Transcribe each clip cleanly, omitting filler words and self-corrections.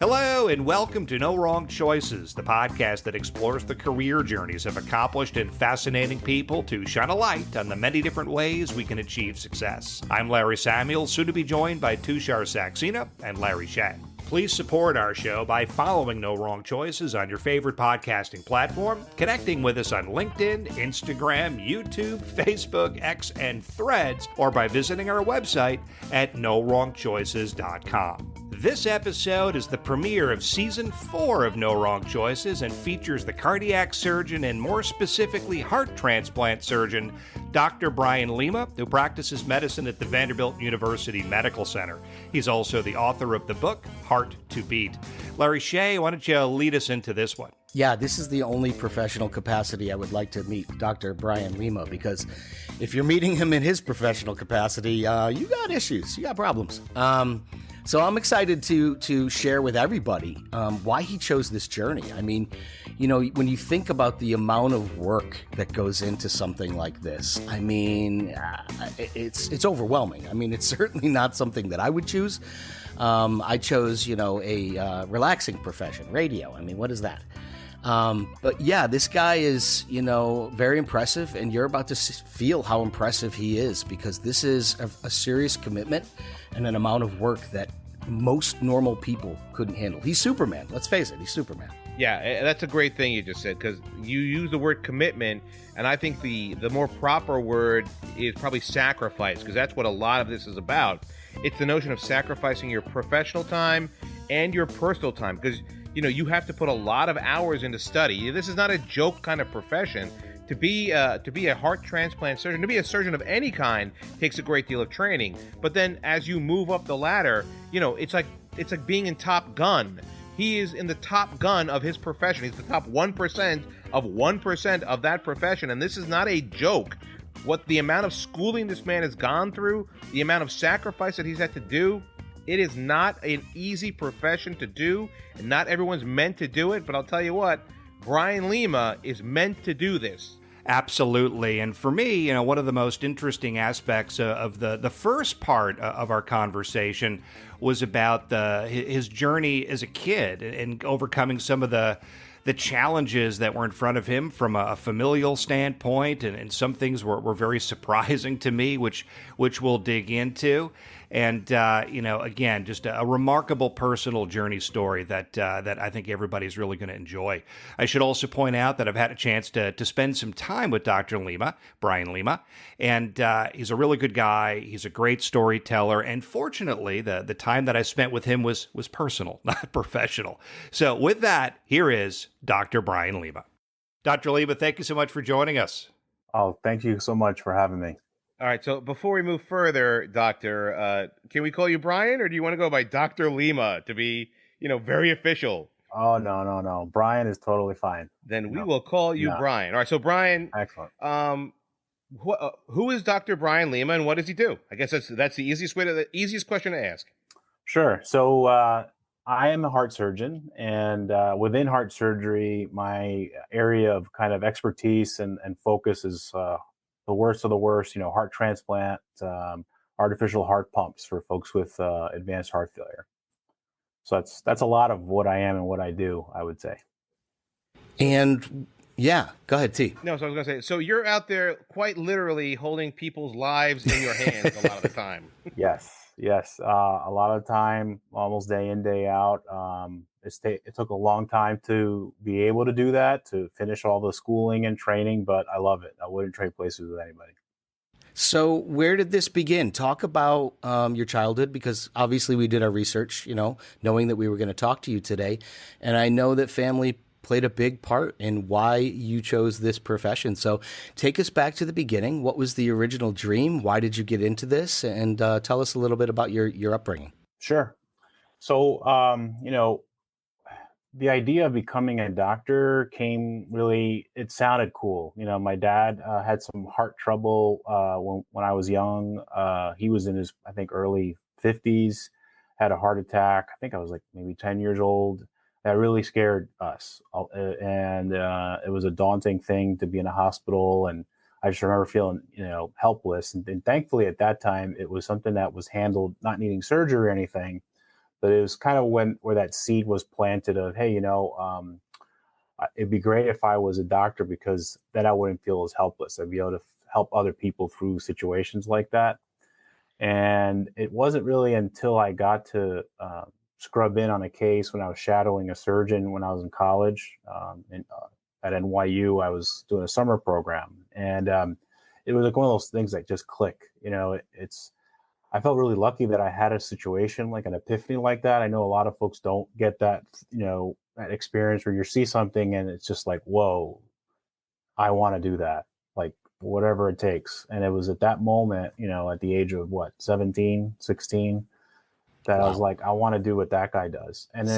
Hello, and welcome to No Wrong Choices, the podcast that explores the career journeys of accomplished and fascinating people to shine a light on the many different ways we can achieve success. I'm Larry Samuels, soon to be joined by Tushar Saxena and Larry Shea. Please support our show by following No Wrong Choices on your favorite podcasting platform, connecting with us on LinkedIn, Instagram, YouTube, Facebook, X, and Threads, or by visiting our website at NoWrongChoices.com. This episode is the premiere of Season 4 of No Wrong Choices and features the cardiac surgeon and more specifically heart transplant surgeon, Dr. Brian Lima, who practices medicine at the Vanderbilt University Medical Center. He's also the author of the book, Heart to Beat. Larry Shea, why don't you lead us into this one? Yeah, this is the only professional capacity I would like to meet Dr. Brian Lima, because if you're meeting him in his professional capacity, you got issues, you got problems. So I'm excited to share with everybody why he chose this journey. I mean, you know, when you think about the amount of work that goes into something like this, I mean, it's overwhelming. I mean, it's certainly not something that I would choose. I chose, a relaxing profession, radio. I mean, what is that? But yeah, this guy is, very impressive, and you're about to feel how impressive he is, because this is a serious commitment and an amount of work that most normal people couldn't handle. He's Superman. Let's face it. He's Superman. Yeah, that's a great thing you just said, because you use the word commitment, and I think the more proper word is probably sacrifice, because that's what a lot of this is about. It's the notion of sacrificing your professional time and your personal time, because you have to put a lot of hours into study. This is not a joke kind of profession. To be a heart transplant surgeon, to be a surgeon of any kind, takes a great deal of training. But then as you move up the ladder, it's like being in Top Gun. He is in the Top Gun of his profession. He's the top 1% of 1% of that profession. And this is not a joke. What the amount of schooling this man has gone through, the amount of sacrifice that he's had to do, it is not an easy profession to do, and not everyone's meant to do it. But I'll tell you what, Brian Lima is meant to do this. Absolutely. And for me, one of the most interesting aspects of the first part of our conversation was about his journey as a kid and overcoming some of the challenges that were in front of him from a familial standpoint, and some things were very surprising to me, which we'll dig into. And, again, just a remarkable personal journey story that I think everybody's really going to enjoy. I should also point out that I've had a chance to spend some time with Dr. Lima, Brian Lima, and he's a really good guy. He's a great storyteller. And fortunately, the time that I spent with him was personal, not professional. So with that, here is Dr. Brian Lima. Dr. Lima, thank you so much for joining us. Oh, thank you so much for having me. All right, so before we move further, Doctor, can we call you Brian, or do you want to go by Dr. Lima to be, very official? Oh, no. Brian is totally fine. Then we will call you Brian. All right, so Brian, excellent. Who is Dr. Brian Lima, and what does he do? I guess that's the easiest question to ask. Sure. So I am a heart surgeon, and within heart surgery, my area of kind of expertise and focus is the worst of the worst, heart transplant, artificial heart pumps for folks with advanced heart failure. So that's a lot of what I am and what I do, I would say. And yeah, go ahead, T. No, so I was going to say, so you're out there quite literally holding people's lives in your hands a lot of the time. Yes. A lot of time, almost day in, day out. It took a long time to be able to do that, to finish all the schooling and training, but I love it. I wouldn't trade places with anybody. So where did this begin? Talk about your childhood, because obviously we did our research, knowing that we were going to talk to you today. And I know that family played a big part in why you chose this profession. So take us back to the beginning. What was the original dream? Why did you get into this? And tell us a little bit about your upbringing. Sure. So, the idea of becoming a doctor came it sounded cool. My dad had some heart trouble when I was young. He was in his, I think, early 50s, had a heart attack. I think I was like maybe 10 years old. That really scared us. And it was a daunting thing to be in a hospital. And I just remember feeling, helpless. And thankfully at that time, it was something that was handled, not needing surgery or anything, But it was kind of where that seed was planted of, hey, it'd be great if I was a doctor, because then I wouldn't feel as helpless. I'd be able to help other people through situations like that. And it wasn't really until I got to scrub in on a case when I was shadowing a surgeon when I was in college. At NYU, I was doing a summer program, and it was like one of those things that just click. I felt really lucky that I had a situation like an epiphany like that. I know a lot of folks don't get that, that experience where you see something and it's just like, whoa, I want to do that, like whatever it takes. And it was at that moment, at the age of 17, 16, that I was like, I want to do what that guy does. And then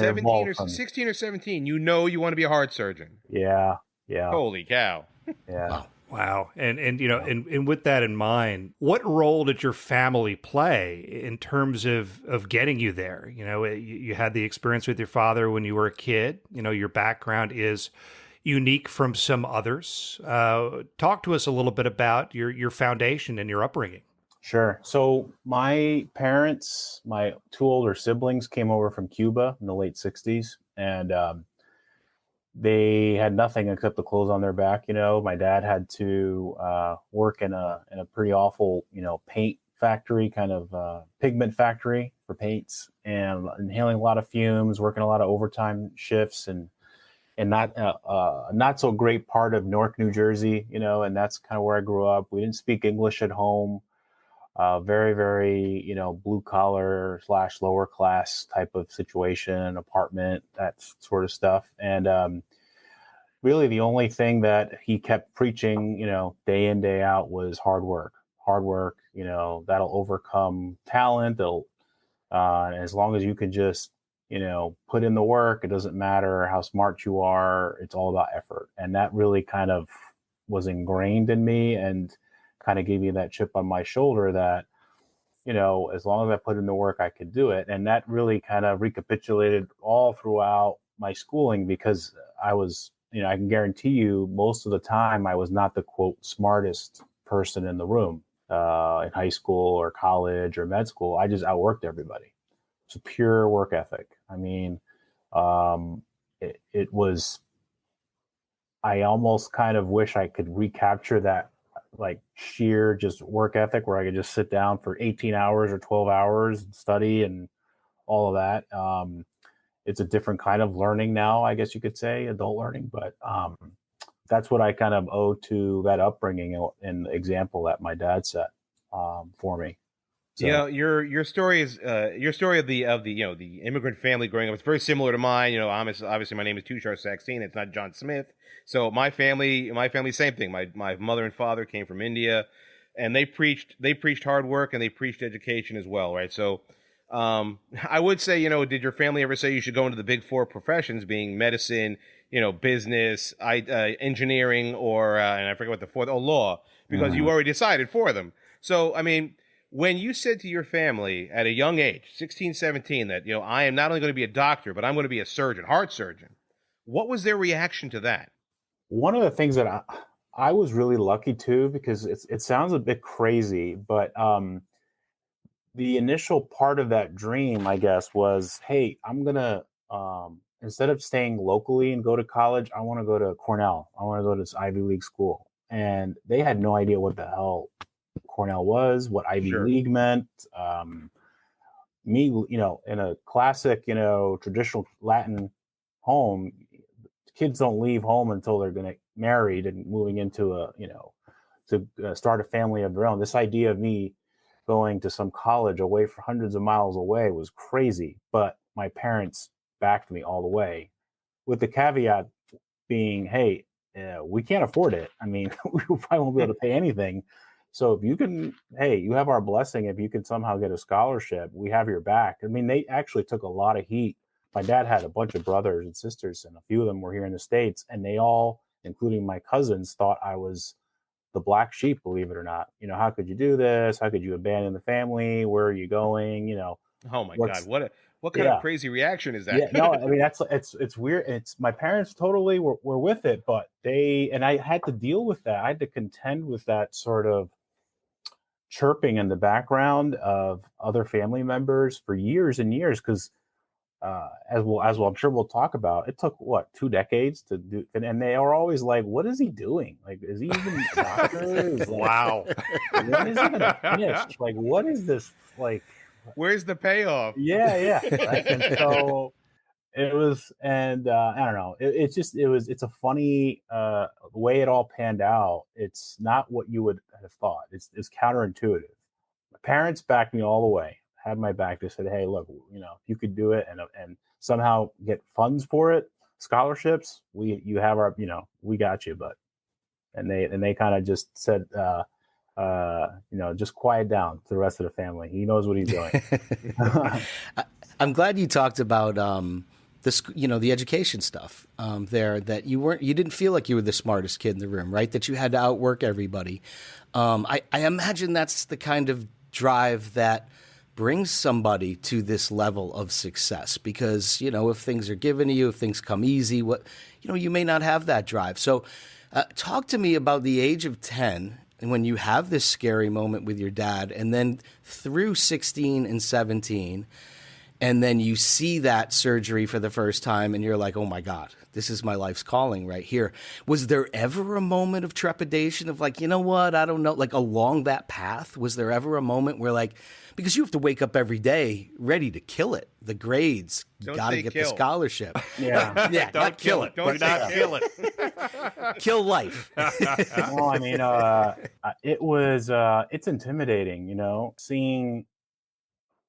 16 or 17, you want to be a heart surgeon. Yeah. Holy cow. Yeah. Wow. And with that in mind, what role did your family play in terms of getting you there? You had the experience with your father when you were a kid. Your background is unique from some others. Talk to us a little bit about your foundation and your upbringing. Sure. So my parents, my two older siblings, came over from Cuba in the late 60s, and they had nothing except the clothes on their back. My dad had to work in a pretty awful, paint factory, kind of pigment factory for paints, and inhaling a lot of fumes, working a lot of overtime shifts, and not so great part of Newark, New Jersey, and that's kind of where I grew up. We didn't speak English at home. Very, very, blue collar / lower class type of situation, apartment, that sort of stuff. And really the only thing that he kept preaching, day in, day out was hard work, that'll overcome talent. As long as you can just, put in the work, it doesn't matter how smart you are. It's all about effort. And that really kind of was ingrained in me, and kind of gave me that chip on my shoulder that, as long as I put in the work, I could do it. And that really kind of recapitulated all throughout my schooling, because I was, I can guarantee you most of the time I was not the quote smartest person in the room in high school or college or med school. I just outworked everybody. It's a pure work ethic. I mean, it was, I almost kind of wish I could recapture that, like sheer just work ethic, where I could just sit down for 18 hours or 12 hours and study and all of that. It's a different kind of learning now, I guess you could say, adult learning, but that's what I kind of owe to that upbringing and example that my dad set for me. So. Your story is your story of the the immigrant family growing up. It's very similar to mine. Obviously my name is Tushar Saxene. It's not John Smith. So my family, same thing. My mother and father came from India, and they preached hard work, and they preached education as well, right? So I would say, did your family ever say you should go into the big four professions, being medicine, business, engineering, or and I forget what the fourth, law, because you already decided for them. So I mean, when you said to your family at a young age, 16, 17, that, I am not only going to be a doctor, but I'm going to be a surgeon, heart surgeon, what was their reaction to that? One of the things that I was really lucky too, because it sounds a bit crazy, but the initial part of that dream, I guess, was, hey, I'm going to, instead of staying locally and go to college, I want to go to Cornell. I want to go to this Ivy League school. And they had no idea what the hell Cornell was, what Ivy League meant. Me, in a classic, traditional Latin home, kids don't leave home until they're going to married and moving into to start a family of their own. This idea of me going to some college away for hundreds of miles away was crazy, but my parents backed me all the way, with the caveat being, hey, we can't afford it. I mean, we probably won't be able to pay anything. So if you can, hey, you have our blessing. If you can somehow get a scholarship, we have your back. I mean, they actually took a lot of heat. My dad had a bunch of brothers and sisters, and a few of them were here in the States, and they all, including my cousins, thought I was the black sheep, believe it or not. How could you do this? How could you abandon the family? Where are you going? Oh my God, what kind of crazy reaction is that? Yeah, no, I mean, it's weird. It's my parents totally were with it, but I had to deal with that. I had to contend with that sort of chirping in the background of other family members for years and years, because as well, I'm sure we'll talk about, it took what, 2 decades to do, and they are always like, what is he doing? Like, is he even a doctor? Like, Wow. when is he gonna finish? Like, what is this? Like, Where's the payoff? yeah, right. And so it was, and I don't know. It's a funny way it all panned out. It's not what you would have thought. It's counterintuitive. My parents backed me all the way, had my back. They said, "Hey, look, if you could do it and somehow get funds for it, scholarships, you have our, we got you." But and they kind of just said, just quiet down to the rest of the family. He knows what he's doing. I'm glad you talked about the education stuff there, that you didn't feel like you were the smartest kid in the room, right? That you had to outwork everybody. I imagine that's the kind of drive that brings somebody to this level of success, because, if things are given to you, if things come easy, you may not have that drive. So talk to me about the age of 10 and when you have this scary moment with your dad, and then through 16 and 17, and then you see that surgery for the first time and you're like, oh my God, this is my life's calling right here. Was there ever a moment of trepidation of like, you know what, I don't know, like along that path? Was there ever a moment where like, because you have to wake up every day ready to kill it, the grades, you got to get the scholarship. Yeah. Yeah, not kill it. Do not kill it. Kill life. No, I mean, it's intimidating, seeing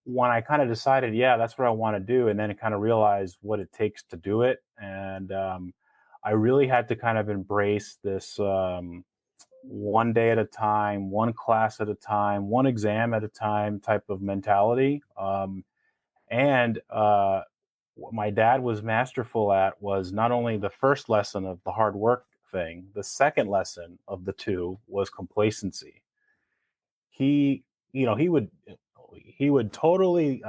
when I kind of decided, yeah, that's what I want to do. And then kind of realized what it takes to do it. And I really had to kind of embrace this one day at a time, one class at a time, one exam at a time type of mentality. And what my dad was masterful at was not only the first lesson of the hard work thing, the second lesson of the two was complacency. He would totally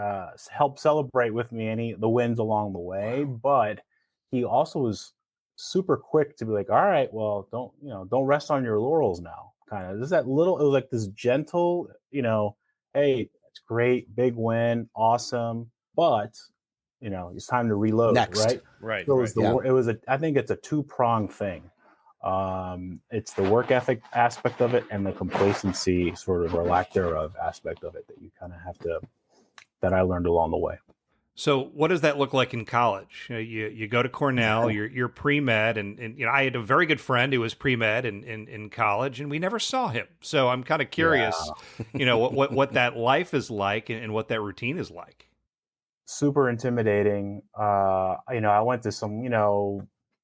help celebrate with me the wins along the way, but he also was super quick to be like, all right, well, don't rest on your laurels now. Kind of, it was like this gentle, hey, it's great, big win, awesome, but it's time to reload. Next. Right. So I think it's a two-pronged thing. It's the work ethic aspect of it and the complacency sort of, or lack thereof, aspect of it that you kind of have to, that I learned along the way. So what does that look like in college? You go to Cornell, you're pre-med, and I had a very good friend who was pre-med in college, and we never saw him. So I'm kind of curious, what that life is like and what that routine is like. Super intimidating. I went to some,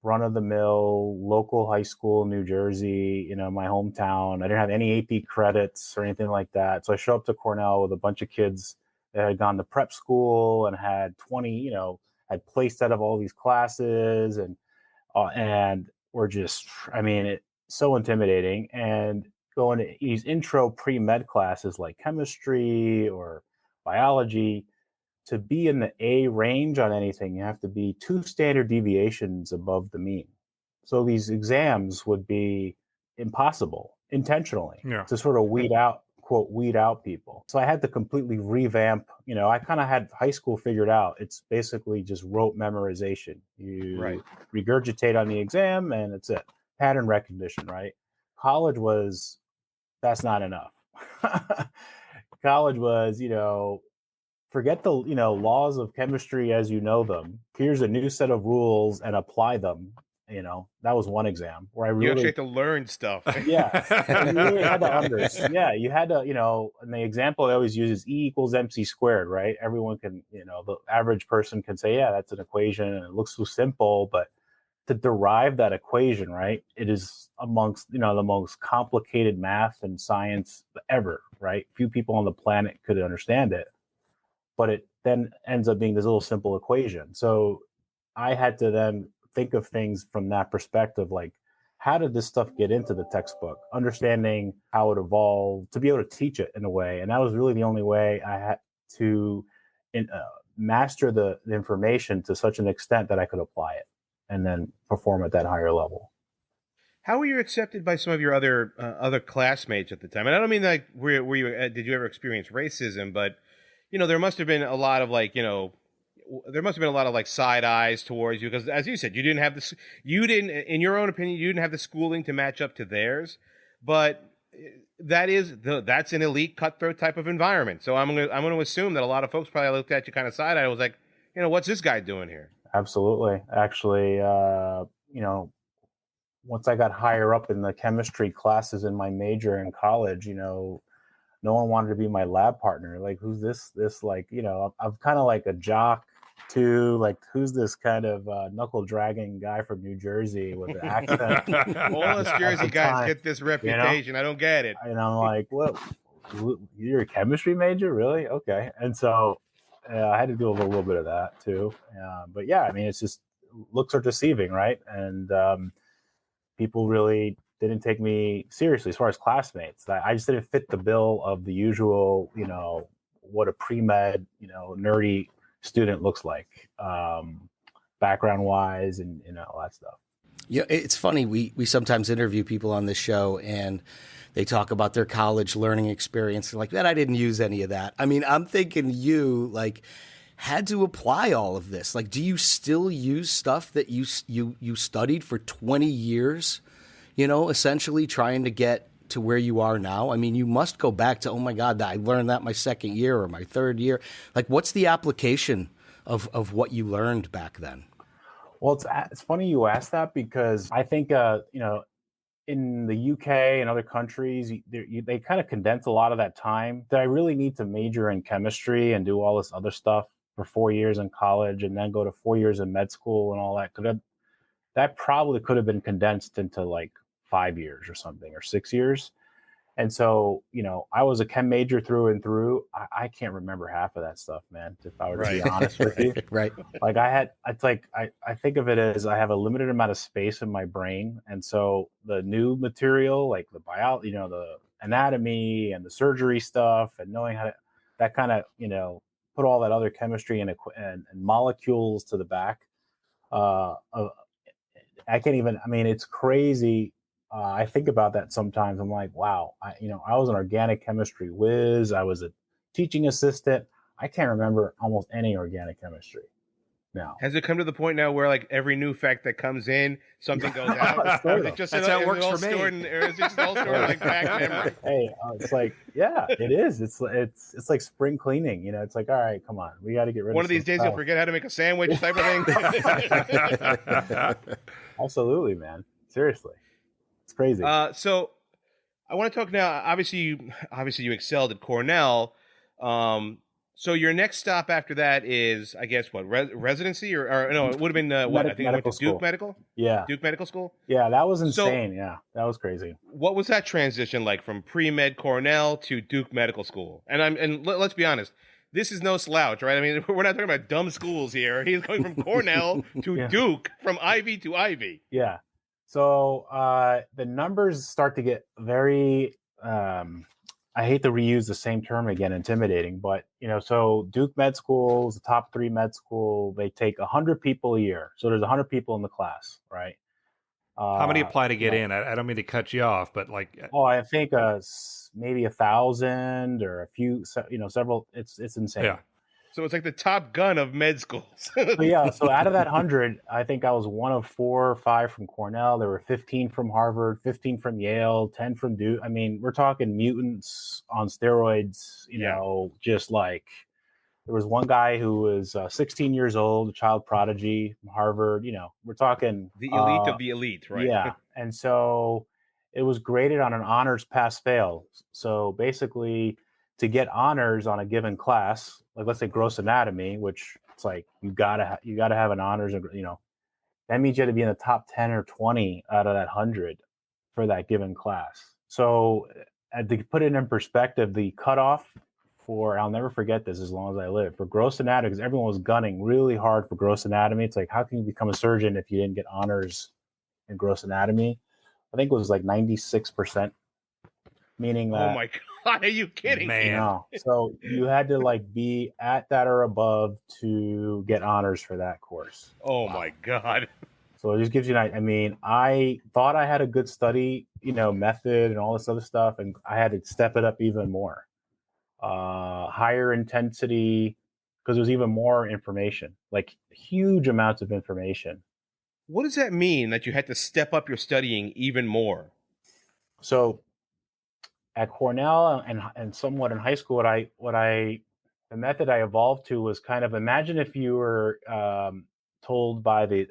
run-of-the-mill local high school in New Jersey, my hometown. I didn't have any AP credits or anything like that. So I show up to Cornell with a bunch of kids that had gone to prep school and had 20, had placed out of all these classes, and we're just, it's so intimidating. And going to these intro pre-med classes like chemistry or biology, to be in the A range on anything, you have to be 2 standard deviations above the mean. So these exams would be impossible intentionally to sort of weed out people. So I had to completely revamp. I kind of had high school figured out. It's basically just rote memorization. You regurgitate on the exam and it's it. Pattern recognition, right? College that's not enough. College was, forget the laws of chemistry as you know them. Here's a new set of rules and apply them. That was one exam where I really actually had to learn stuff. Yeah, you really had to understand. Yeah, you had to. And the example I always use is E equals MC squared. Right? Everyone can. The average person can say, yeah, that's an equation, and it looks so simple. But to derive that equation, right, it is amongst the most complicated math and science ever. Right? Few people on the planet could understand it. But it then ends up being this little simple equation. So I had to then think of things from that perspective, like, how did this stuff get into the textbook? Understanding how it evolved to be able to teach it in a way. And that was really the only way I had to master the information to such an extent that I could apply it and then perform at that higher level. How were you accepted by some of your other classmates at the time? And I don't mean like, did you ever experience racism, but there must have been a lot of there must have been a lot of like side eyes towards you because, as you said, you didn't, in your own opinion, you didn't have the schooling to match up to theirs. But that's an elite cutthroat type of environment. So I'm gonna assume that a lot of folks probably looked at you kind of side eye. I was like, what's this guy doing here? Absolutely. Actually, once I got higher up in the chemistry classes in my major in college, no one wanted to be my lab partner. Like, who's this, like, I'm kind of like a jock too. Like, who's this kind of knuckle dragging guy from New Jersey with an accent? All us Jersey guys get this reputation. I don't get it. And I'm like, what? You're a chemistry major? Really? Okay. And so I had to do a little bit of that too. But yeah, I mean, it's just looks are deceiving, right? And people really didn't take me seriously as far as classmates. I just didn't fit the bill of the usual, what a pre-med, nerdy student looks like, background wise, and all that stuff. Yeah, it's funny. We sometimes interview people on this show and they talk about their college learning experience and like that. I didn't use any of that. I mean, I'm thinking you like had to apply all of this. Like, do you still use stuff that you studied for 20 years? Essentially trying to get to where you are now. I mean, you must go back to, oh my God, I learned that my second year or my third year. Like, what's the application of what you learned back then? Well, it's funny you asked that because I think, in the UK and other countries, they kind of condense a lot of that time. Did I really need to major in chemistry and do all this other stuff for 4 years in college and then go to 4 years in med school and all that? That probably could have been condensed into like 5 years or something, or 6 years. And so, I was a chem major through and through. I can't remember half of that stuff, man, if I were to be honest with you. Right. Like I think of it as I have a limited amount of space in my brain. And so the new material, like the biology, the anatomy and the surgery stuff and knowing how to, that kind of, put all that other chemistry and molecules to the back. I can't even, I mean, it's crazy. I think about that sometimes. I'm like, wow, I was an organic chemistry whiz. I was a teaching assistant. I can't remember almost any organic chemistry now. Has it come to the point now where like every new fact that comes in, something goes out? Or is it just That's how it works for me. Or is it just all stored in like back memory? Hey, it's like, yeah, it is. It's like spring cleaning. It's like, all right, come on, we got to get rid of one of these days. stuff. You'll forget how to make a sandwich type of thing. Absolutely, man. Seriously. It's crazy. So I want to talk now. Obviously, you excelled at Cornell. So your next stop after that is, I guess, what residency or no? It would have been what? I think I went to Duke Medical. Yeah, Duke Medical School. Yeah, that was insane. So, yeah, that was crazy. What was that transition like from pre-med Cornell to Duke Medical School? And let's be honest. This is no slouch, right? I mean, we're not talking about dumb schools here. He's going from Cornell to Duke, from Ivy to Ivy. Yeah. So the numbers start to get very, I hate to reuse the same term again, intimidating, but, so Duke Med School is the top 3 med school. They take 100 people a year. So there's 100 people in the class, right? How many apply to get in? I don't mean to cut you off, but like... I think maybe 1,000 or a few, several. It's insane. Yeah. So it's like the Top Gun of med schools. So out of that 100, I think I was one of 4 or 5 from Cornell. There were 15 from Harvard, 15 from Yale, 10 from Duke. I mean, we're talking mutants on steroids, just like there was one guy who was 16 years old, a child prodigy from Harvard. We're talking the elite of the elite, right? Yeah. And so it was graded on an honors pass fail. So basically, to get honors on a given class, like let's say gross anatomy, which it's like you gotta have an honors, that means you had to be in the top 10 or 20 out of that 100 for that given class. So to put it in perspective, the cutoff for, I'll never forget this as long as I live, for gross anatomy, because everyone was gunning really hard for gross anatomy. It's like, how can you become a surgeon if you didn't get honors in gross anatomy? I think it was like 96%, meaning that. Oh my God, are you kidding me? No. So you had to like be at that or above to get honors for that course. Oh my God. So it just gives you I thought I had a good study, method and all this other stuff, and I had to step it up even more. Higher intensity because there's even more information, like huge amounts of information. What does that mean that you had to step up your studying even more? So at Cornell and somewhat in high school, the method I evolved to was kind of, imagine if you were told by the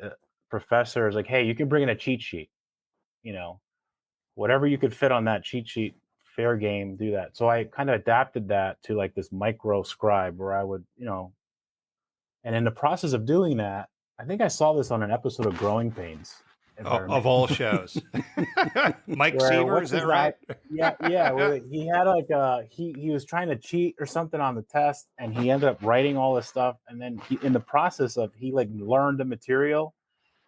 professors, like, hey, you can bring in a cheat sheet, you know, whatever you could fit on that cheat sheet, fair game, do that. So I kind of adapted that to like this micro scribe where I would, and in the process of doing that, I think I saw this on an episode of Growing Pains. Of all shows. Mike Where, Seaver, is that right? Yeah. Where he had like he was trying to cheat or something on the test, and he ended up writing all this stuff, and then in the process of, he like learned the material,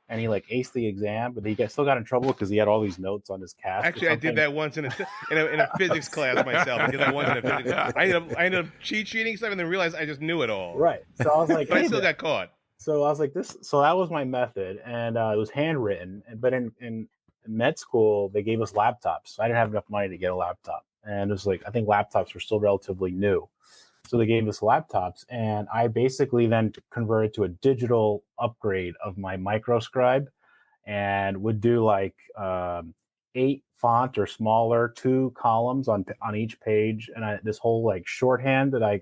and he like aced the exam, but he still got in trouble because he had all these notes on his cast. Actually, I did that once in a physics class myself. I did that once in a physics. I ended up cheat sheeting stuff and then realized I just knew it all. Right. So I was like, but I still got caught. So I was like, so that was my method, and it was handwritten. But in med school, they gave us laptops. I didn't have enough money to get a laptop, and it was like, I think laptops were still relatively new. So they gave us laptops, and I basically then converted to a digital upgrade of my microscribe, and would do like 8 font or smaller, 2 columns on each page, and this whole like shorthand that I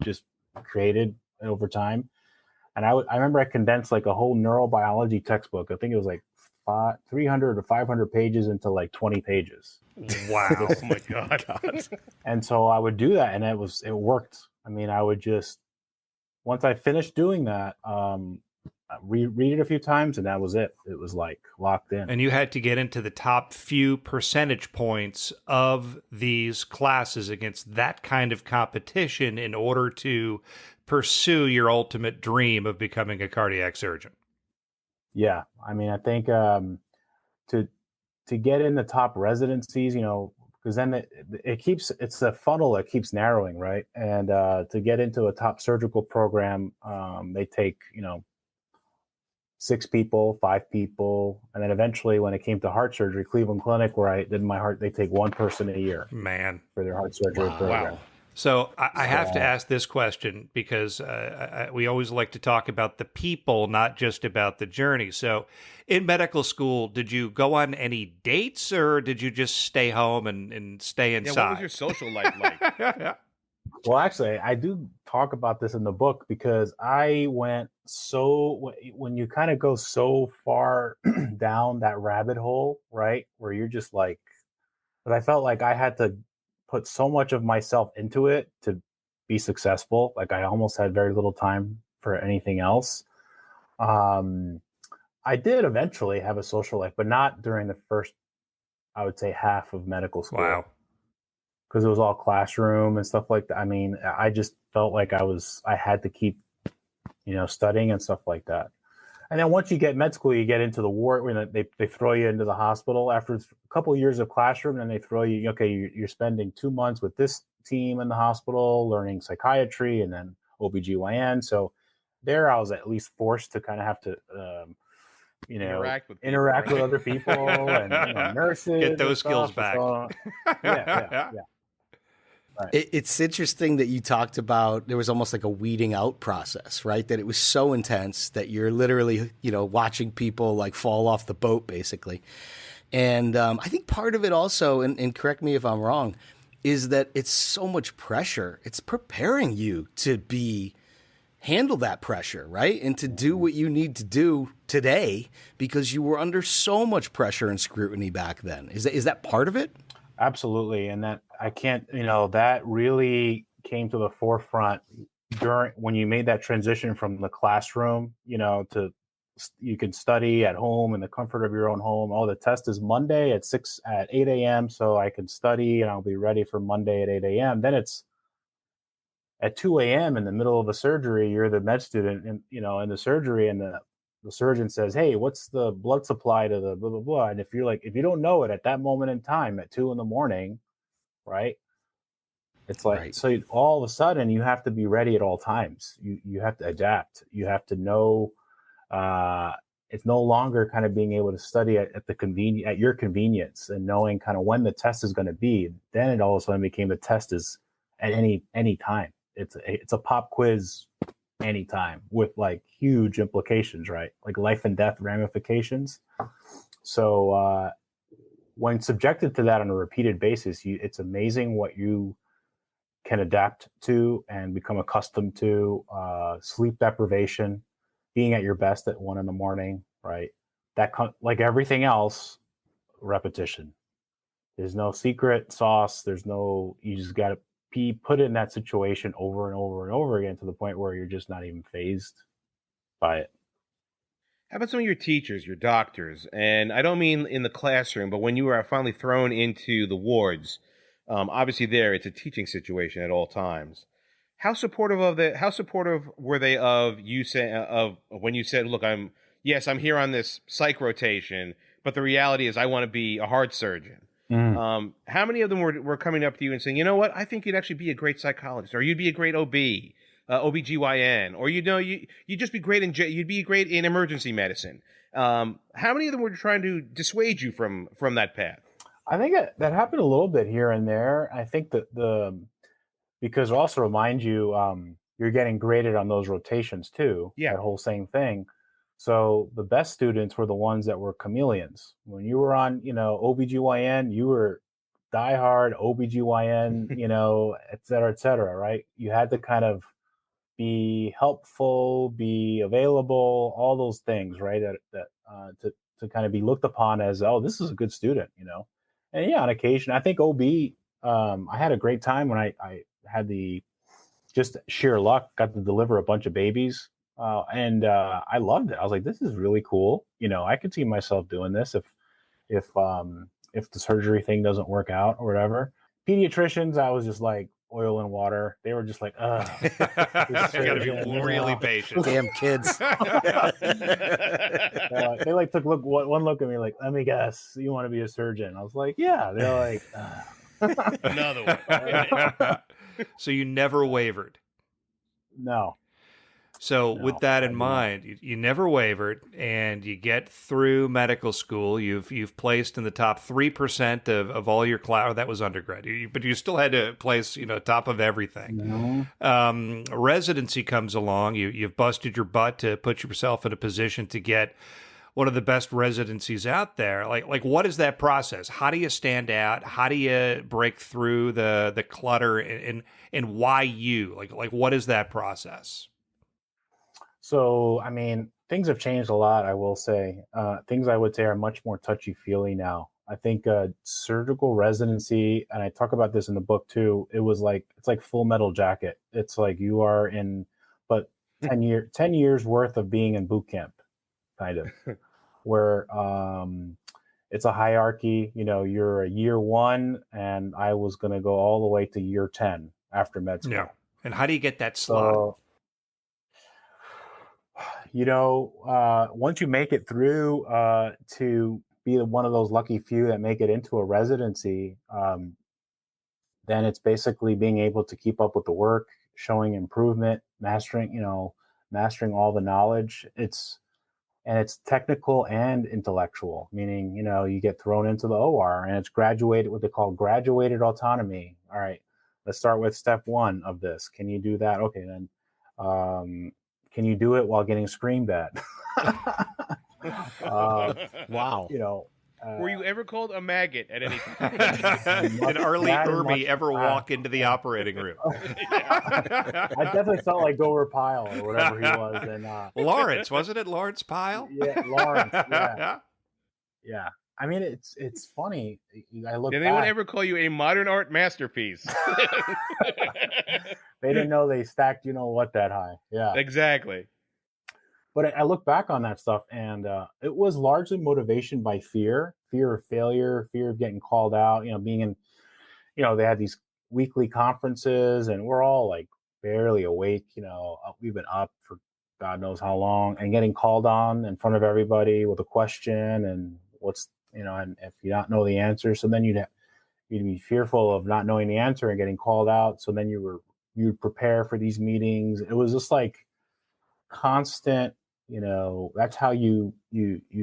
just created over time. And I remember I condensed like a whole neurobiology textbook. I think it was like 300 or 500 pages into like 20 pages. Wow. Oh my God. And so I would do that, and it worked. I mean, I would just, once I finished doing that, read it a few times, and that was it. It was like locked in. And you had to get into the top few percentage points of these classes against that kind of competition in order to pursue your ultimate dream of becoming a cardiac surgeon. Yeah. I mean, I think to get in the top residencies, because then it's a funnel that keeps narrowing, right? And to get into a top surgical program, they take, 6 people, 5 people. And then eventually, when it came to heart surgery, Cleveland Clinic, where I did my heart, they take 1 person a year. Man. For their heart surgery program. Wow. So I have to ask this question because we always like to talk about the people, not just about the journey. So in medical school, did you go on any dates, or did you just stay home and stay inside? Yeah, what was your social life like? Well, actually, I do talk about this in the book, because I went when you kind of go so far down that rabbit hole, right, where you're just like, but I felt like I had to put so much of myself into it to be successful. Like I almost had very little time for anything else. I did eventually have a social life, but not during the first, I would say, half of medical school. Wow. Because it was all classroom and stuff like that. I mean, I just felt like I had to keep, studying and stuff like that. And then once you get med school, you get into the ward, when they throw you into the hospital after a couple of years of classroom, and they throw you, okay, you're spending 2 months with this team in the hospital learning psychiatry and then OBGYN. So there I was at least forced to kind of have to, interact with other people and nurses. Get those skills back. So, yeah. Right. It's interesting that you talked about there was almost like a weeding out process, right? That it was so intense that you're literally, watching people like fall off the boat, basically. And I think part of it also, and correct me if I'm wrong, is that it's so much pressure. It's preparing you to handle that pressure, right? And to do what you need to do today, because you were under so much pressure and scrutiny back then. Is that part of it? Absolutely. And that that really came to the forefront when you made that transition from the classroom, to you can study at home in the comfort of your own home. Oh, the test is Monday at 8 a.m. So I can study and I'll be ready for Monday at 8 a.m. Then it's at 2 a.m. in the middle of a surgery. You're the med student in the surgery, and the surgeon says, hey, what's the blood supply to the blah, blah, blah. And if you don't know it at that moment in time at 2 a.m, right? It's like, right. So all of a sudden you have to be ready at all times. You have to adapt. You have to know, it's no longer kind of being able to study at your convenience and knowing kind of when the test is going to be. Then it all of a sudden became the test is at any time. It's a pop quiz anytime with like huge implications, right? Like life and death ramifications. So when subjected to that on a repeated basis, it's amazing what you can adapt to and become accustomed to. Sleep deprivation, being at your best at 1 a.m, right? Like everything else, repetition. There's no secret sauce. You just got to be put in that situation over and over and over again to the point where you're just not even fazed by it. How about some of your teachers, your doctors? And I don't mean in the classroom, but when you were finally thrown into the wards, obviously there it's a teaching situation at all times. How supportive were they of you of when you said, "Look, I'm here on this psych rotation, but the reality is I want to be a heart surgeon." How many of them were coming up to you and saying, "You know what? I think you'd actually be a great psychologist, or you'd be a great OBGYN, or you'd just be great you'd be great in emergency medicine." How many of them were trying to dissuade you from that path? I think that happened a little bit here and there. I think that because I'll also remind you, you're getting graded on those rotations too. Yeah. That whole same thing. So the best students were the ones that were chameleons. When you were on, OBGYN, you were diehard OBGYN, et cetera, right? You had to kind of be helpful, be available, all those things, right? To kind of be looked upon as, oh, this is a good student, And yeah, on occasion, I think OB, I had a great time when I had just sheer luck, got to deliver a bunch of babies. And I loved it. I was like, this is really cool. I could see myself doing this if the surgery thing doesn't work out or whatever. Pediatricians, I was just like oil and water. They were just like, ugh. You gotta be really patient. Damn kids. They like took one look at me like, let me guess, you want to be a surgeon? I was like, yeah. They're like, another one. So you never wavered. No. So with that in mind, you never wavered, and you get through medical school. You've placed in the top 3% of all your class. That was undergrad, but you still had to place, top of everything. No. Residency comes along. You've busted your butt to put yourself in a position to get one of the best residencies out there. Like what is that process? How do you stand out? How do you break through the clutter, and why you? Like what is that process? So, I mean, things have changed a lot, I will say. Things I would say are much more touchy-feely now. I think surgical residency, and I talk about this in the book too, it's like Full Metal Jacket. It's like you are in, but 10 years worth of being in boot camp, kind of, where it's a hierarchy. You're a year 1, and I was going to go all the way to year 10 after med school. Yeah. And how do you get that slot? Once you make it through to be one of those lucky few that make it into a residency, then it's basically being able to keep up with the work, showing improvement, mastering all the knowledge. It's technical and intellectual, meaning, you get thrown into the OR and it's what they call graduated autonomy. All right, let's start with step 1 of this. Can you do that? Okay, then can you do it while getting screamed at? Wow. Were you ever called a maggot at any time? Did Arlie Irby ever walk into the operating room? I definitely felt like Gomer Pyle or whatever he was. And Lawrence, wasn't it Lawrence Pyle? Yeah, Lawrence. Yeah. Yeah. I mean, it's funny. I look. Did anyone ever call you a modern art masterpiece? They didn't know they stacked, that high. Yeah, exactly. But I look back on that stuff, and it was largely motivation by fear of failure, fear of getting called out. Being in, they had these weekly conferences, and we're all like barely awake. We've been up for God knows how long, and getting called on in front of everybody with a question, and and if you don't know the answer, so then you'd be fearful of not knowing the answer and getting called out. So then you'd prepare for these meetings. It was just like constant, that's how you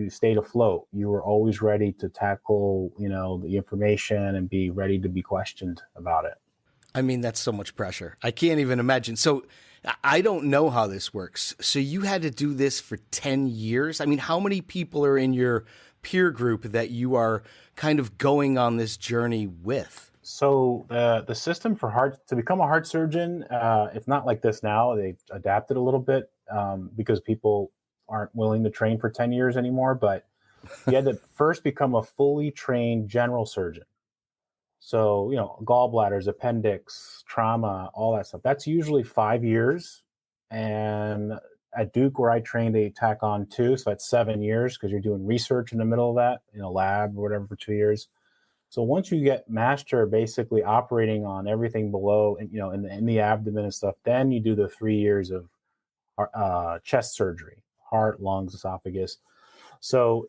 stayed afloat. You were always ready to tackle, the information and be ready to be questioned about it. I mean, that's so much pressure. I can't even imagine. So I don't know how this works. So you had to do this for 10 years? I mean, how many people are in your peer group that you are kind of going on this journey with? So the system for heart to become a heart surgeon, it's not like this now. They've adapted a little bit because people aren't willing to train for 10 years anymore. But you had to first become a fully trained general surgeon. So, gallbladders, appendix, trauma, all that stuff. That's usually 5 years. And at Duke, where I trained, they tack on 2. So that's 7 years because you're doing research in the middle of that in a lab or whatever for 2 years. So once you get master basically operating on everything below, in the abdomen and stuff, then you do the 3 years of chest surgery, heart, lungs, esophagus. So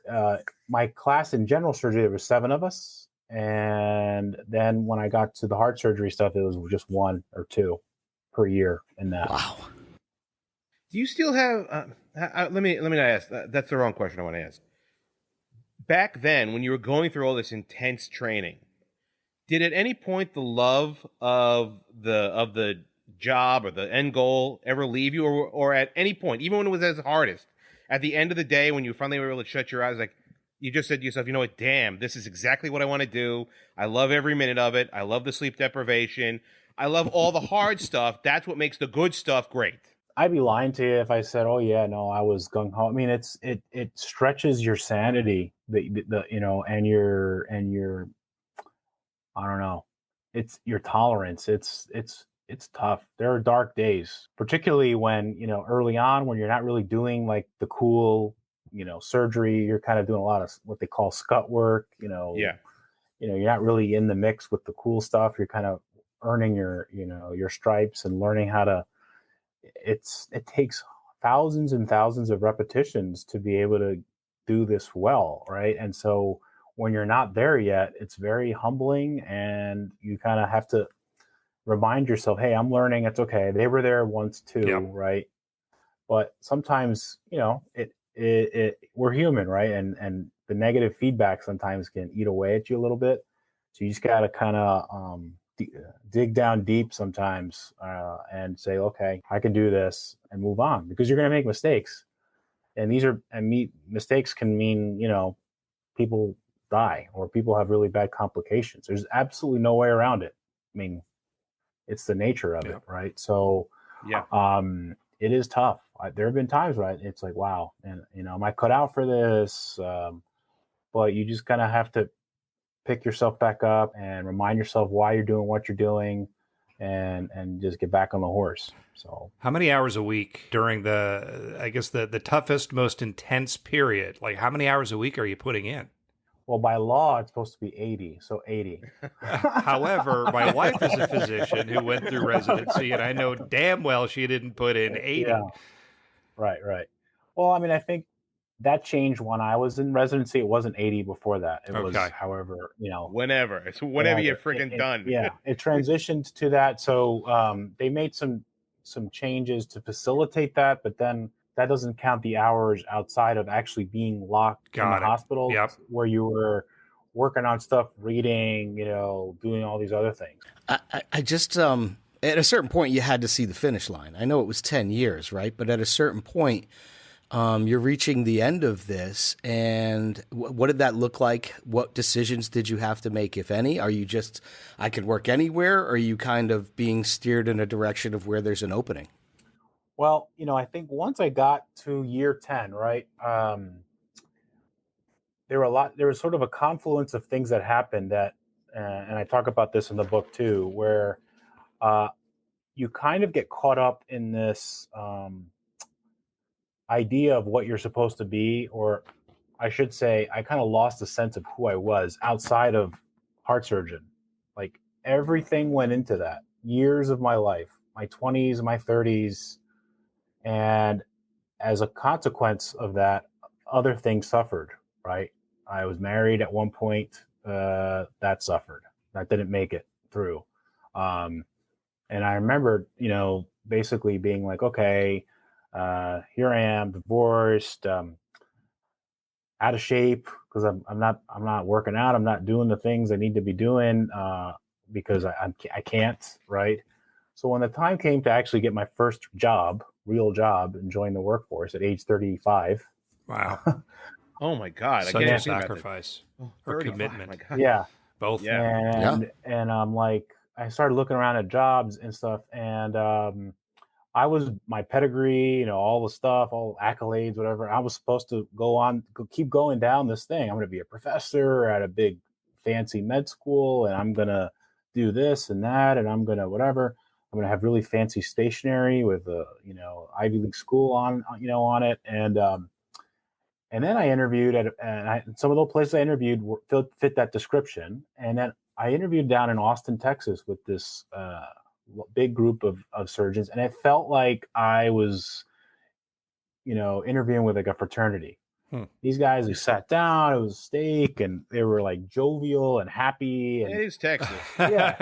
my class in general surgery, there were 7 of us. And then when I got to the heart surgery stuff, it was just 1 or 2 per year in that. Wow. Do you still have? Let me not ask. That's the wrong question I want to ask. Back then, when you were going through all this intense training, did at any point the love of the job or the end goal ever leave you, or at any point, even when it was at its hardest, at the end of the day, when you finally were able to shut your eyes, like you just said to yourself, you know what, damn, this is exactly what I want to do. I love every minute of it. I love the sleep deprivation. I love all the hard stuff. That's what makes the good stuff great. I'd be lying to you if I said, "Oh yeah, no, I was gung ho." I mean, it stretches your sanity, and your I don't know, it's your tolerance. It's tough. There are dark days, particularly when early on when you're not really doing like the cool surgery. You're kind of doing a lot of what they call scut work. Yeah. You're not really in the mix with the cool stuff. You're kind of earning your your stripes and learning how to. It takes thousands and thousands of repetitions to be able to do this well, right? And so when you're not there yet, it's very humbling, and you kind of have to remind yourself, hey, I'm learning. It's okay. They were there once too, Yep. right? But sometimes, we're human, right? And the negative feedback sometimes can eat away at you a little bit. So you just got to kind of dig down deep sometimes and say, okay, I can do this, and move on, because you're going to make mistakes. And mistakes can mean, people die or people have really bad complications. There's absolutely no way around it. I mean, it's the nature of it, right? So, Yeah. it is tough. There have been times, right? It's like, wow, and am I cut out for this? But you just kind of have to pick yourself back up and remind yourself why you're doing what you're doing, and just get back on the horse. So, how many hours a week during the toughest, most intense period? Like, how many hours a week are you putting in? well, by law, it's supposed to be 80. So 80. However, my wife is a physician who went through residency, and I know damn well she didn't put in 80. Yeah. Right. Well, I mean, I think that changed when I was in residency. It wasn't 80 before that. It was, however, whenever you're freaking done. Yeah, it transitioned to that. So they made some changes to facilitate that, but then that doesn't count the hours outside of actually being locked in the hospital, where you were working on stuff, reading, doing all these other things. I just at a certain point you had to see the finish line. I know it was 10 years, right? But at a certain point, you're reaching the end of this, and what did that look like? What decisions did you have to make, if any? Are you just, I could work anywhere, or are you kind of being steered in a direction of where there's an opening? Well, I think once I got to year 10, right, there was sort of a confluence of things that happened that, and I talk about this in the book too, where you kind of get caught up in this idea of what you're supposed to be, or I should say, I kind of lost a sense of who I was outside of heart surgeon. Like, everything went into that. Years of my life, my 20s, my 30s. And as a consequence of that, other things suffered, right? I was married at one point. That suffered. That didn't make it through. And I remember, basically being like, okay, here I am, divorced, out of shape, because I'm not working out. I'm not doing the things I need to be doing because I can't, right? So when the time came to actually get my first job, real job, and join the workforce at age 35. Wow. Oh my God. Such I a can't think about sacrifice. that. Oh, Or 35, commitment. my God. Yeah. Both. Yeah. And I'm like, I started looking around at jobs and stuff, and I was my pedigree, all the stuff, all accolades, whatever. I was supposed to keep going down this thing. I'm going to be a professor at a big fancy med school, and I'm going to do this and that, and I'm going to whatever. I'm going to have really fancy stationery with a Ivy League school on it, and then I interviewed some of the places I interviewed fit that description, and then I interviewed down in Austin, Texas, with this big group of surgeons, and it felt like I was, interviewing with like a fraternity. These guys, they sat down, it was steak, and they were like jovial and happy. And It is Texas. yeah.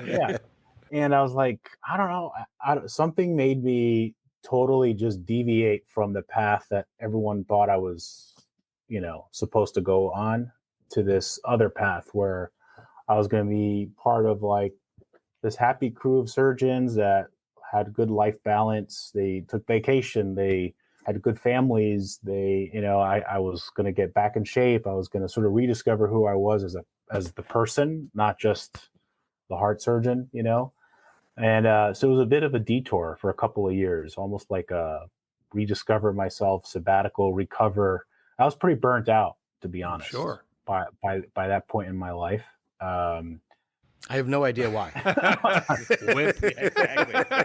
Yeah. And I was like, I don't know, something made me totally just deviate from the path that everyone thought I was, supposed to go on, to this other path where I was going to be part of like this happy crew of surgeons that had good life balance. They took vacation. They had good families. I was going to get back in shape. I was going to sort of rediscover who I was as the person, not just the heart surgeon, And so it was a bit of a detour for a couple of years, almost like a rediscover myself, sabbatical, recover. I was pretty burnt out, to be honest. Sure. By that point in my life. I have no idea why. Whip. Exactly.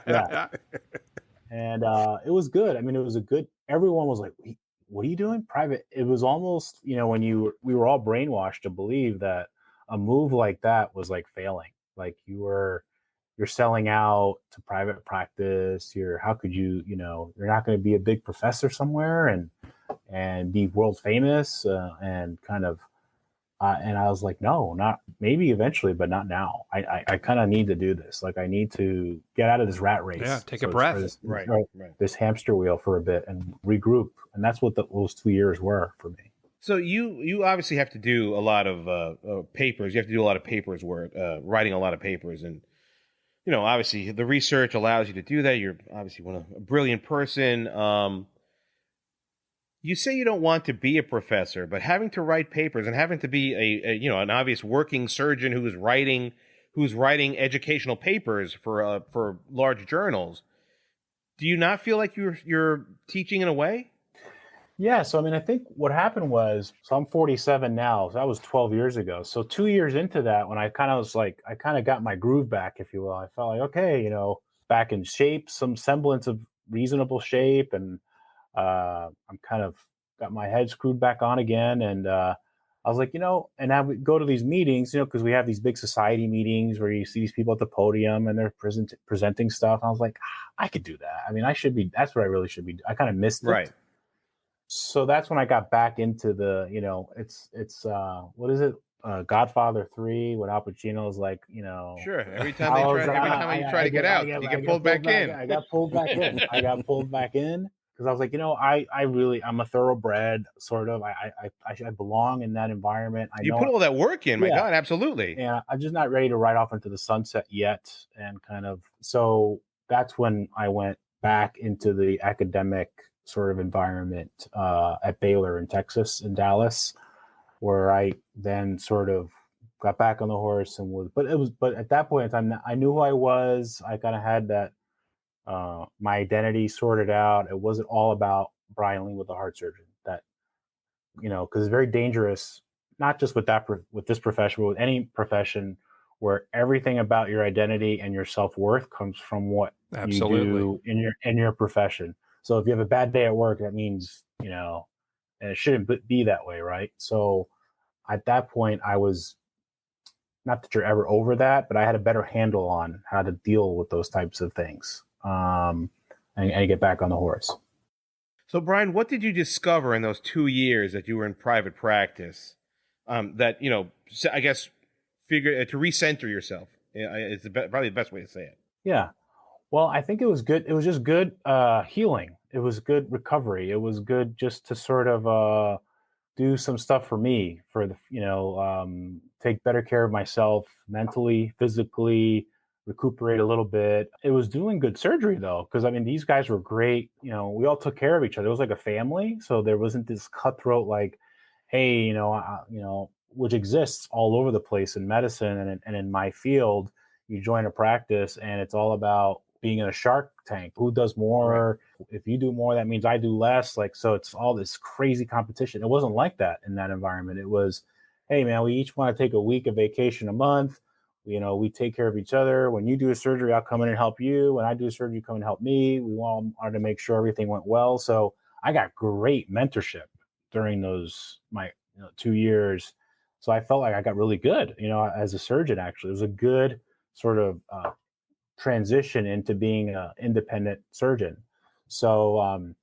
Yeah. And it was good. I mean, it was everyone was like, what are you doing? Private. It was almost, when we were all brainwashed to believe that a move like that was like failing. Like you're selling out to private practice. How could you, you're not going to be a big professor somewhere and be world famous and kind of, and I was like, no, not maybe eventually, but not now. I kind of need to do this. Like I need to get out of this rat race. Yeah, take a breath. Right. This hamster wheel for a bit and regroup. And that's what those 2 years were for me. So you obviously have to do a lot of papers. You have to do a lot of papers work, writing a lot of papers. And, obviously the research allows you to do that. You're obviously a brilliant person. You say you don't want to be a professor, but having to write papers and having to be an obvious working surgeon who's writing educational papers for large journals, do you not feel like you're teaching in a way? Yeah. So, I mean, I think what happened was, so I'm 47 now. So that was 12 years ago. So 2 years into that, when I kind of got my groove back, if you will, I felt like, okay, back in shape, some semblance of reasonable shape. And I'm kind of got my head screwed back on again. And I was like, and I would go to these meetings, because we have these big society meetings where you see these people at the podium and they're presenting stuff. And I was like, I could do that. I mean, that's what I really should be. I kind of missed it. Right. So that's when I got back into the, it's what is it? Godfather 3, when Al Pacino is like, Sure. Every time you try to get out, you get pulled back in. I got pulled back in. I got pulled back in because I was like, I'm a thoroughbred sort of. I belong in that environment. You put all that work in, my God, absolutely. And I'm just not ready to ride off into the sunset yet. And so that's when I went back into the academic sort of environment at Baylor in Texas, in Dallas, where I then sort of got back on the horse but at that point in time, I knew who I was. I kind of had that, my identity sorted out. It wasn't all about Brian Lima, the heart surgeon, that, because it's very dangerous, not just with this profession, but with any profession where everything about your identity and your self-worth comes from what you do in your profession. So if you have a bad day at work, that means, and it shouldn't be that way, right? So at that point, I was, not that you're ever over that, but I had a better handle on how to deal with those types of things and get back on the horse. So, Brian, what did you discover in those 2 years that you were in private practice that, I guess, figure to recenter yourself? It's probably the best way to say it. Yeah. Well, I think it was good. It was just good healing. It was good recovery. It was good just to sort of do some stuff for me, for the, take better care of myself mentally, physically, recuperate a little bit. It was doing good surgery though, because I mean, these guys were great. We all took care of each other. It was like a family. So there wasn't this cutthroat, like, hey, which exists all over the place in medicine and in my field. You join a practice and it's all about being in a shark tank. Who does more? Right. If you do more, that means I do less. Like, so it's all this crazy competition. It wasn't like that in that environment. It was, hey man, we each want to take a week of vacation a month. We take care of each other. When you do a surgery, I'll come in and help you. When I do a surgery, you come and help me. We wanted to make sure everything went well. So I got great mentorship during those, my 2 years. So I felt like I got really good, as a surgeon, actually. It was a good sort of transition into being an independent surgeon. So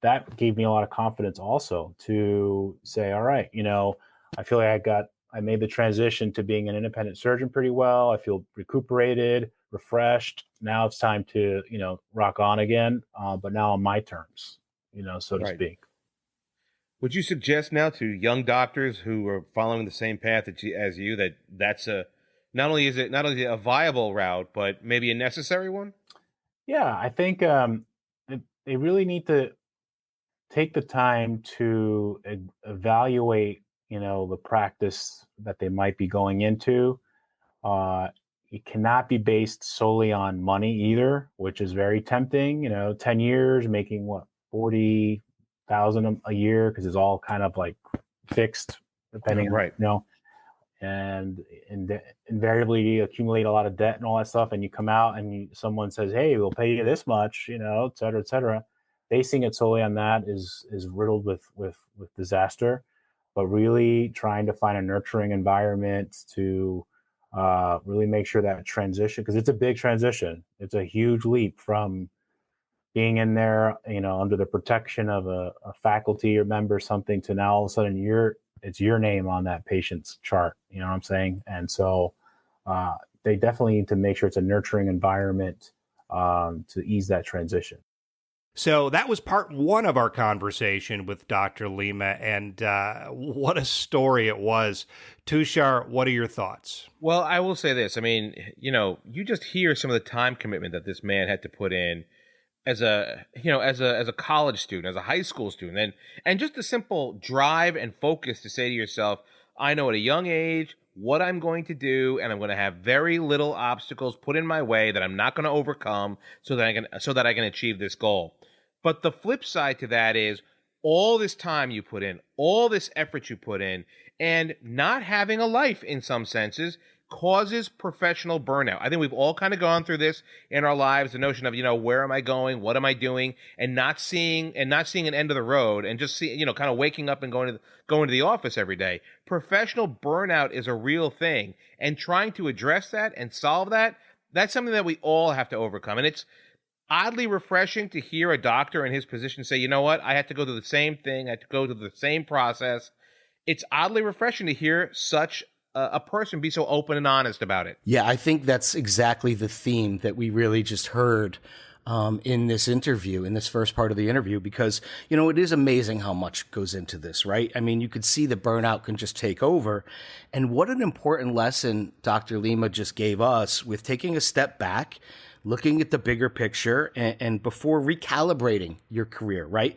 that gave me a lot of confidence also to say, all right, I feel like I made the transition to being an independent surgeon pretty well. I feel recuperated, refreshed. Now it's time to, rock on again, but now on my terms, so to speak. Would you suggest now to young doctors who are following the same path as you that that's not only a viable route, but maybe a necessary one? Yeah, I think they really need to take the time to evaluate, the practice that they might be going into. It cannot be based solely on money either, which is very tempting. 10 years making what, 40,000 a year, because it's all kind of like fixed depending on, and invariably accumulate a lot of debt and all that stuff. And you come out and someone says, hey, we'll pay you this much, et cetera, et cetera. Basing it solely on that is riddled with disaster. But really trying to find a nurturing environment to really make sure that transition, because it's a big transition. It's a huge leap from being in there, under the protection of a faculty or member, something, to now all of a sudden it's your name on that patient's chart. You know what I'm saying? And so they definitely need to make sure it's a nurturing environment to ease that transition. So that was part one of our conversation with Dr. Lima, and what a story it was. Tushar, what are your thoughts? Well, I will say this. I mean, you just hear some of the time commitment that this man had to put in as a college student, as a high school student, and just the simple drive and focus to say to yourself, I know at a young age what I'm going to do, and I'm going to have very little obstacles put in my way that I'm not going to overcome so that I can achieve this goal. But the flip side to that is all this time you put in, all this effort you put in, and not having a life in some senses causes professional burnout. I think we've all kind of gone through this in our lives, the notion of, where am I going? What am I doing? And not seeing an end of the road, and just kind of waking up and going to the office every day. Professional burnout is a real thing, and trying to address that and solve that, that's something that we all have to overcome. And it's oddly refreshing to hear a doctor in his position say, you know what, I had to go through the same thing. I had to go through the same process. It's oddly refreshing to hear such a person be so open and honest about it. Yeah, I think that's exactly the theme that we really just heard in this interview, in this first part of the interview, because, it is amazing how much goes into this, right? I mean, you could see that burnout can just take over. And what an important lesson Dr. Lima just gave us with taking a step back, looking at the bigger picture, and before recalibrating your career, right?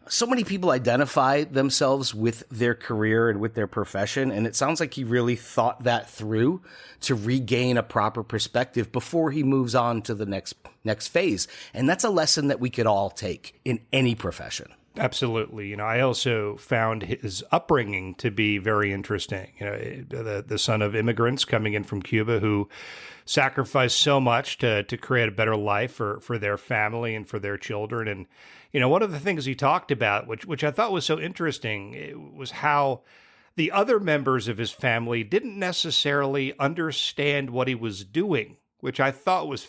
So many people identify themselves with their career and with their profession, and it sounds like he really thought that through to regain a proper perspective before he moves on to the next phase. And that's a lesson that we could all take in any profession. Absolutely. I also found his upbringing to be very interesting. The son of immigrants coming in from Cuba who sacrificed so much to create a better life for their family and for their children. And, one of the things he talked about, which I thought was so interesting, was how the other members of his family didn't necessarily understand what he was doing, which I thought was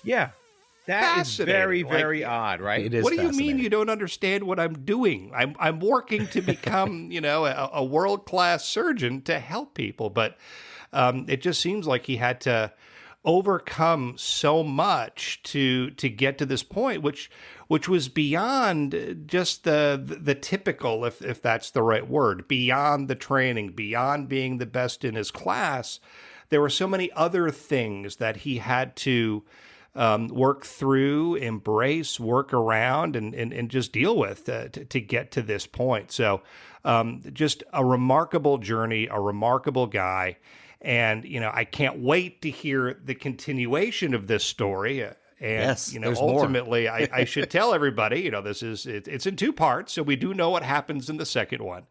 that is very, very odd, right? It is. What do you mean you don't understand what I'm doing? I'm working to become, a world-class surgeon to help people. But it just seems like he had to overcome so much to get to this point, which was beyond just the typical, if that's the right word, beyond the training, beyond being the best in his class. there were so many other things that he had to work through, embrace, work around, and just deal with to get to this point. So just a remarkable journey, a remarkable guy. And, I can't wait to hear the continuation of this story. And, yes, ultimately, I should tell everybody, it's in 2 parts. So we do know what happens in the second one.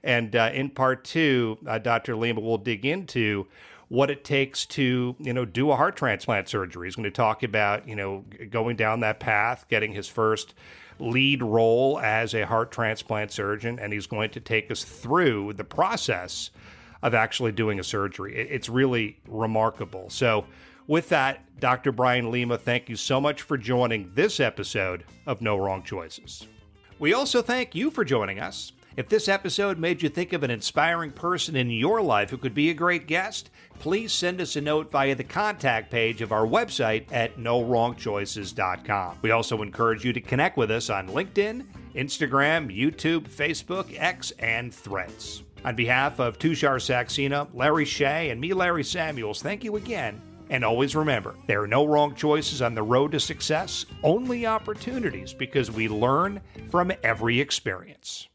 And in part 2, Dr. Lima will dig into what it takes to, do a heart transplant surgery. He's going to talk about, going down that path, getting his first lead role as a heart transplant surgeon. And he's going to take us through the process of actually doing a surgery. It's really remarkable. So with that, Dr. Brian Lima, thank you so much for joining this episode of No Wrong Choices. We also thank you for joining us. If this episode made you think of an inspiring person in your life who could be a great guest, please send us a note via the contact page of our website at NoWrongChoices.com. We also encourage you to connect with us on LinkedIn, Instagram, YouTube, Facebook, X, and Threads. On behalf of Tushar Saxena, Larry Shea, and me, Larry Samuels, thank you again. And always remember, there are no wrong choices on the road to success, only opportunities, because we learn from every experience.